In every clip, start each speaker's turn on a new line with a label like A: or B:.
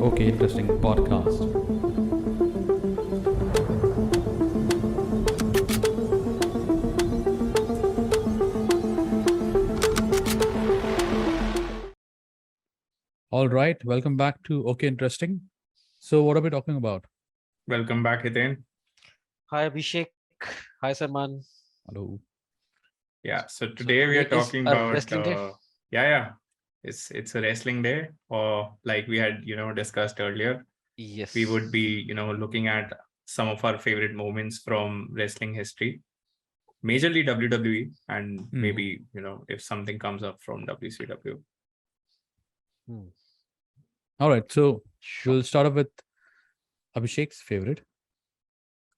A: Okay, interesting podcast. All right, welcome back to Okay, interesting. So, what are we talking about?
B: Welcome back, Hiten.
C: Hi Abhishek. Hi Salman.
A: Hello.
B: Yeah, so today we are
C: today is
B: talking
C: a
B: about
C: wrestling day.
B: it's a wrestling day, or like we had discussed earlier.
C: Yes.
B: We would be looking at some of our favorite moments from wrestling history, majorly WWE, and maybe if something comes up from WCW.
C: Hmm.
A: All right, so
C: Sure.
A: we'll start off with Abhishek's favorite.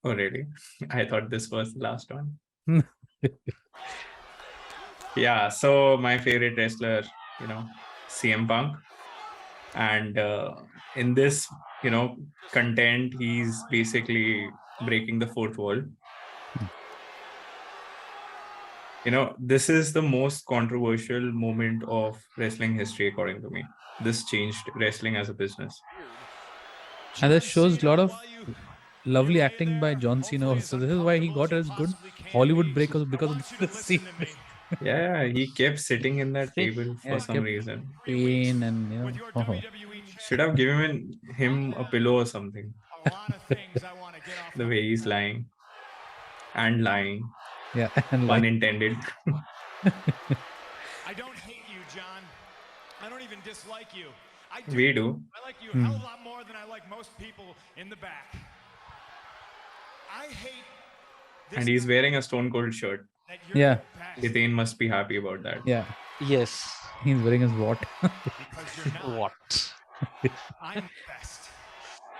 B: Oh, really? I thought this was the last one. Yeah, so my favorite wrestler, CM Punk. And in this, content, he's basically breaking the fourth wall. This is the most controversial moment of wrestling history, according to me. This changed wrestling as a business.
A: And this shows a lot of lovely acting by John Cena also. This is why he got as good Hollywood break because of the scene.
B: Yeah, he kept sitting in that
C: See?
B: table for
A: Yeah,
B: some
A: kept
B: reason.
A: pain and
B: Should have given him a pillow or something. The way he's lying and lying,
A: yeah, and
B: pun
A: like
B: intended.
D: I don't hate you, John. I don't even dislike you.
B: We do.
D: I like you a hell of a lot more than I like most people in the back. I hate this
B: And he's wearing a Stone Cold shirt.
D: that you're
A: Yeah.
D: the best
B: Hiten must be happy about that.
A: yeah,
C: Yes.
A: he's wearing his what?
D: because you're not.
C: What?
D: I'm the best.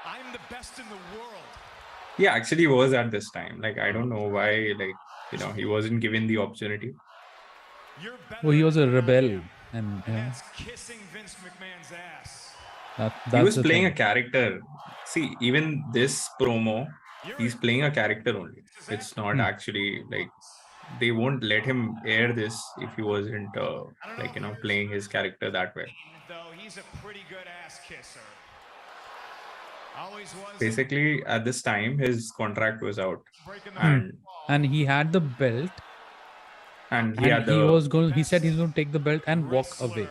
D: I'm the best in the world.
B: He actually was at this time. Like, I don't know why, he wasn't given the opportunity.
D: You're better
A: Well, he was a
D: than I
A: rebel,
D: am.
A: and
D: That's kissing Vince McMahon's ass.
A: that's
B: He was
A: the
B: playing
A: thing.
B: a character. See, even this promo, he's playing a character only. It's not actually like they won't let him air this if he wasn't playing his character that way.
D: Though he's a pretty good ass kisser. Always was.
B: Basically, at this time, his contract was out,
D: Breaking the
A: And he had the belt,
B: and he
A: and
B: had the.
A: he said he's going to take the belt and walk away.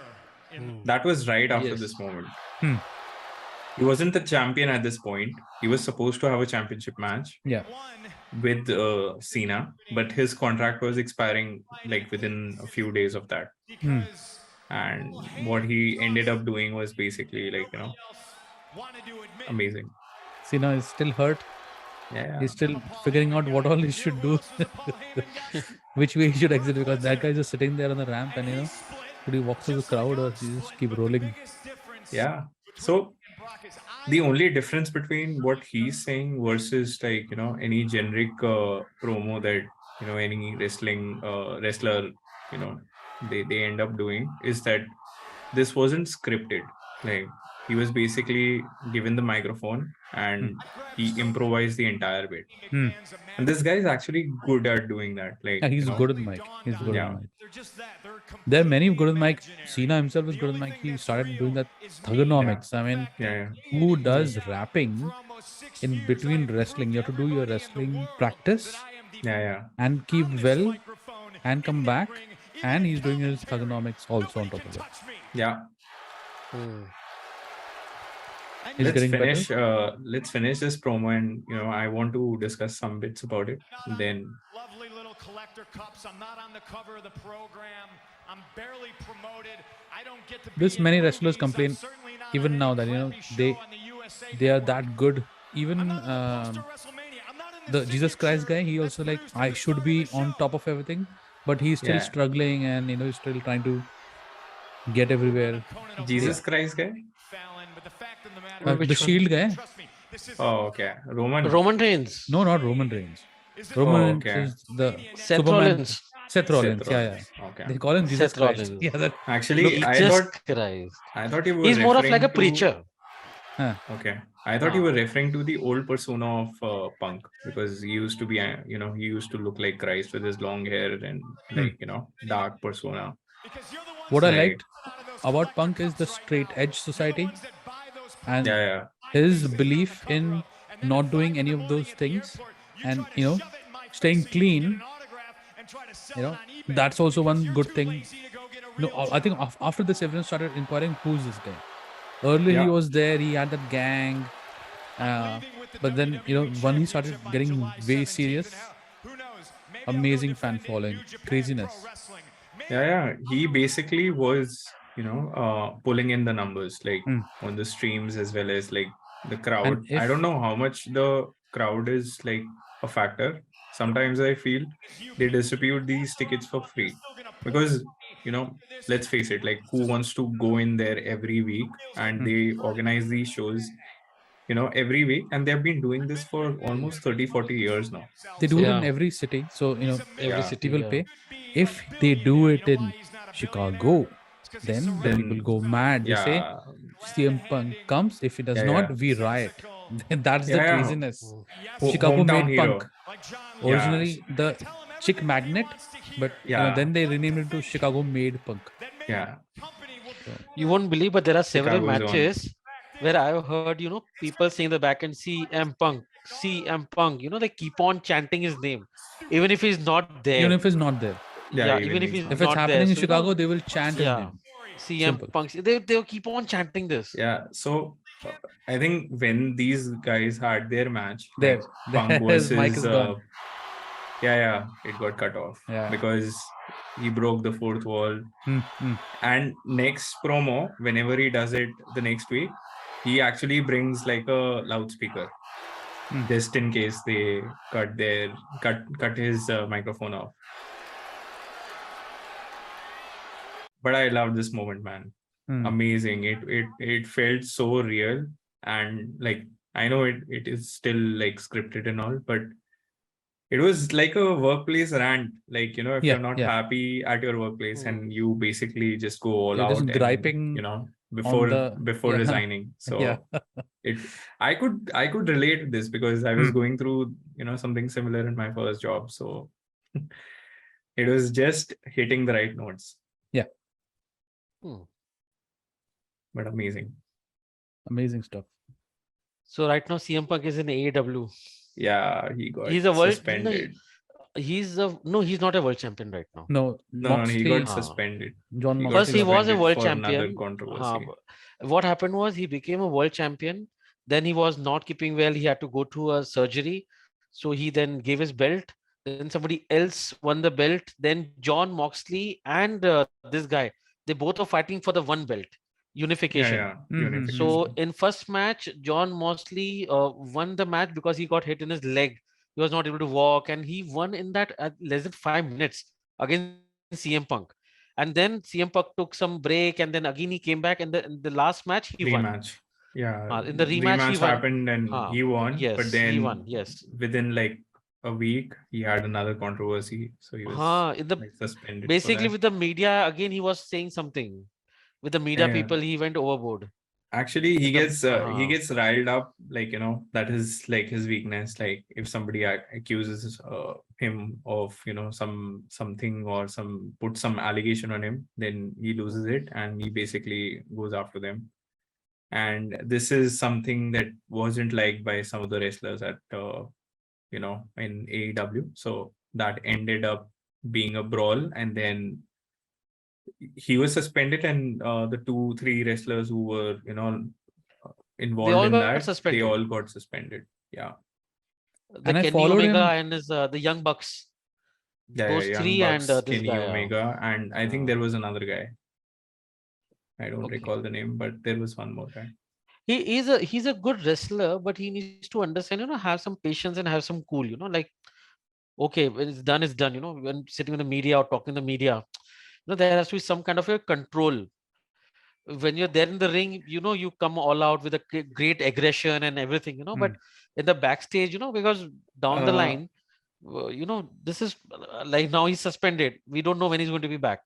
B: That was right after
C: Yes.
B: this moment.
A: Hmm.
B: He wasn't the champion at this point. He was supposed to have a championship match
A: Yeah,
B: with Cena, but his contract was expiring like within a few days of that.
D: because
B: And what he ended up doing was basically
D: wanted to admit
B: amazing.
A: Cena is still hurt.
B: Yeah.
A: He's still figuring out what all he should do, which way he should exit, because that guy is just sitting there on the ramp, and should he walk through the crowd or he just keep rolling?
B: Yeah. So the only difference between what he's saying versus any generic promo that any wrestling wrestler they end up doing is that this wasn't scripted. Like, he was basically given the microphone and he improvised the entire bit.
A: Hmm.
B: And this guy is actually good at doing that. Like,
A: Yeah, he's good at mic. He's good
B: Yeah.
A: at mic.
D: They're just that. They're
A: There are many good at mic.
D: imaginary.
A: Cena himself is
D: The
A: good at
D: only
A: mic.
D: thing
A: He
D: that's
A: started
D: real
A: doing that
D: is me.
A: thugonomics. I mean,
B: Yeah.
A: who does rapping
D: For almost 6
A: in
D: years,
A: between
D: I've
A: wrestling? You have to
D: proved
A: do your
D: everybody in the
A: wrestling
D: world
A: practice
D: that I am the
B: Yeah.
A: and keep
D: on this
A: well
D: microphone,
A: and come
D: in the
A: back.
D: ring, even
A: And
D: in
A: he's doing his
D: commentary.
A: thugonomics also on
D: Nobody
A: top
D: can
A: of it.
D: touch me.
B: Yeah.
C: Hmm.
D: And
A: He's
B: Let's
A: getting better.
B: finish. Let's finish this promo, and I want to discuss some bits about it. Then
D: lovely little collector cups. I'm not on the cover of the program. I'm barely promoted. I don't get to be
A: This
D: in
A: many
D: movies.
A: wrestlers
D: I'm
A: complain
D: certainly not
A: even
D: on
A: now
D: any
A: that
D: crappy show
A: they
D: on the USA
A: they are
D: Network.
A: that good. Even
D: I'm not on the poster WrestleMania. I'm not in
A: the Jesus Christ guy, he
D: that's
A: also like,
D: produced at
A: I
D: the
A: should
D: start of
A: be
D: the
A: on
D: show.
A: top of everything, but he's still
B: Yeah.
A: struggling and he's still trying to get everywhere.
B: Jesus Christ guy.
D: Fallon, but the fact of the matter
A: The
C: Which one?
A: Shield guy?
D: trust me, this is
B: Oh, okay. Roman.
C: Roman Reigns.
A: No, not Roman Reigns.
D: is it
A: Roman
B: Oh,
A: Reigns
B: okay.
A: is the
C: Seth
A: Superman.
C: Rollins.
A: Seth Rollins. Yeah.
B: Rollins. Okay.
A: They call him Jesus
C: Seth
A: Christ.
C: Rollins.
A: Yeah, that,
B: Actually, I
C: Jesus
B: thought
C: Christ.
B: he was.
C: He's more of like a
B: referring to-
C: preacher.
B: Okay. I thought you were referring to the old persona of Punk, because he used to be, he used to look like Christ with his long hair and dark persona.
D: because you're the ones
A: what I
B: Like-
A: liked about Punk is the straight edge society. And
B: Yeah.
A: his belief in not doing any of those things and staying clean, that's also one good thing. I think after this, everyone started inquiring who's this guy. Earlier he
B: Yeah.
A: was there, he had that gang, but then when he started getting way serious, amazing fan following, craziness.
B: Yeah. He basically was, pulling in the numbers, like
A: Mm.
B: on the streams as well as like the
A: And
B: crowd. I
A: if
B: don't know how much the crowd is like a factor. Sometimes I feel they distribute these tickets for free because, let's face it, like who wants to go in there every week, and they organize these shows, every week, and they've been doing this for almost 30-40 years now.
A: they do it in
C: Yeah.
A: every city, so
C: Every
B: Yeah.
C: city.
A: people
C: Yeah.
A: pay. If they do it in Chicago, then the people
B: Then
A: go mad. They say
B: yeah.
A: CM Punk comes. If he does
B: Yeah,
A: not,
B: yeah.
A: we riot. That's the
B: Yeah, yeah.
A: craziness.
C: Mm.
A: Chicago
B: Hometown
A: made Punk
B: hero. Yeah.
A: originally the Chick Magnet, but
B: Yeah.
A: then they renamed it to Chicago made Punk.
B: Yeah.
C: You won't believe, but there are several
B: Chicago's own.
C: matches where I've heard, people saying the back end CM Punk, CM Punk. They keep on chanting his name, even if he's not there.
A: Even if he's not there,
C: Yeah, even if he's
A: if it's
C: not there.
A: happening in
C: So,
A: Chicago, they will chant his
C: yeah,
A: name.
C: CM
A: Simple.
C: Punk. They'll keep on chanting this.
B: Yeah. So I think when these guys had their match,
A: There,
B: like Punk
A: his mic is
B: versus
A: gone.
B: yeah, it got cut off because he broke the fourth wall. And next promo, whenever he does it the next week, he actually brings like a loudspeaker just in case they cut his microphone off. But I love this moment, man. Amazing. It felt so real, and like I know it is still like scripted and all, but it was like a workplace rant. Like, if you're not happy at your workplace and you basically just go all
A: You're
B: out
A: just griping,
B: and, before resigning. So I could relate to this because I was going through, something similar in my first job. So it was just hitting the right notes.
A: Yeah.
B: But amazing
A: stuff.
C: So right now CM Punk is in AEW.
B: Yeah, he got
C: He's a world
B: suspended.
C: He's not a world champion right now.
B: No, he got suspended.
A: John Moxley.
C: First he was a world
B: for
C: champion.
B: Another controversy.
C: What happened was he became a world champion. Then he was not keeping well. He had to go to a surgery. So he then gave his belt. Then somebody else won the belt. Then John Moxley and this guy, they both are fighting for the one belt. Unification.
B: Yeah. Unification.
C: So in first match, John Moxley won the match because he got hit in his leg. He was not able to walk, and he won in that less than 5 minutes against CM Punk. And then CM Punk took some break, and then again he came back, and in the last match he won.
B: Yeah.
C: In the rematch he won.
B: happened and he won.
C: Yes,
B: but then
C: he won. Yes.
B: Within like a week, he had another controversy. So he was suspended.
C: Basically, with the media, again he was saying something. With the media people, he went overboard.
B: Actually, he gets riled up, like, that is like his weakness. Like if somebody accuses him of, something or put some allegation on him, then he loses it and he basically goes after them. And this is something that wasn't liked by some of the wrestlers at, in AEW. So that ended up being a brawl, and then he was suspended, and the 2-3 wrestlers who were involved in that, they all got suspended. Yeah.
C: The Kenny Omega and his the Young Bucks. Those three
B: Bucks,
C: and this
B: Kenny
C: guy,
B: Omega, and I think there was another guy. I don't recall the name, but there was one more guy.
C: He's a good wrestler, but he needs to understand, have some patience and have some cool, like, okay, when it's done, when sitting in the media or talking to the media, there has to be some kind of a control. When you're there in the ring, you come all out with a great aggression and everything, but in the backstage, because down the line, this is like now he's suspended. We don't know when he's going to be back.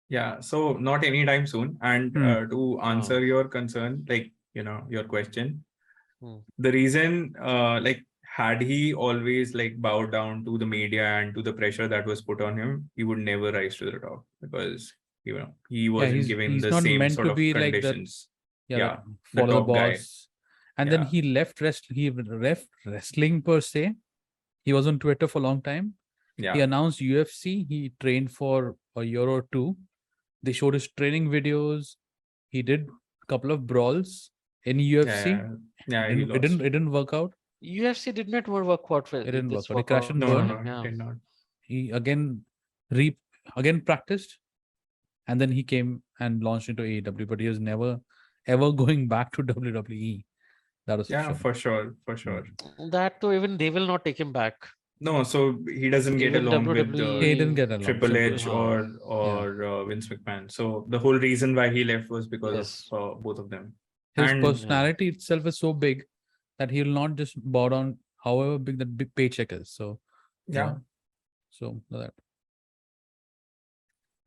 B: Yeah, so not anytime soon. And to answer your concern, like, your question, the reason, like, had he always like bowed down to the media and to the pressure that was put on him, he would never rise to the top because he wasn't given
A: he's
B: the
A: not
B: same
A: meant
B: sort
A: to
B: of
A: be
B: conditions.
A: Yeah,
B: Yeah,
A: like
B: the
A: follow the
B: top guy.
A: boss. And then
B: Yeah.
A: he left wrestling per se. He was on Twitter for a long time. He
B: Yeah.
A: announced UFC. He trained for a year or two. They showed his training videos. He did a couple of brawls in UFC.
B: Yeah, he
A: It
B: lost.
A: didn't work out.
C: UFC did not work out for
A: It didn't
C: this
A: work out. He crashed and
B: No,
A: burned.
B: it did not.
A: He again practiced, and then he came and launched into AEW, but he was never ever going back to WWE. That was
B: Yeah,
A: for sure.
B: for sure.
C: That too, even they will not take him back.
B: No, so he doesn't get
C: Even
B: along with
C: WWE
A: He didn't get along.
B: Triple
A: Simple.
B: H or Vince McMahon. So the whole reason why he left was because of both of them.
A: His
B: And
A: personality itself is so big that he'll not just bow down, however big that big paycheck is. So
B: yeah,
A: so that.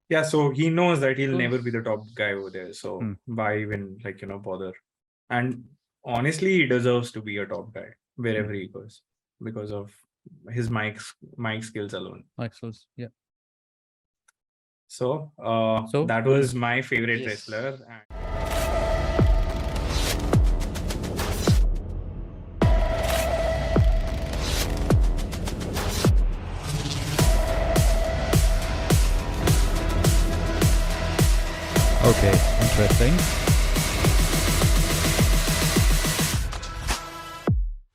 B: yeah. So he knows that he'll
C: Hmm.
B: never be the top guy over there. So
A: Hmm.
B: why even bother? And honestly, he deserves to be a top guy wherever he goes because of his mic skills alone.
A: Excellent. Yeah.
B: So
A: So,
B: that was my favorite
C: Yes.
B: wrestler.
A: Okay, interesting.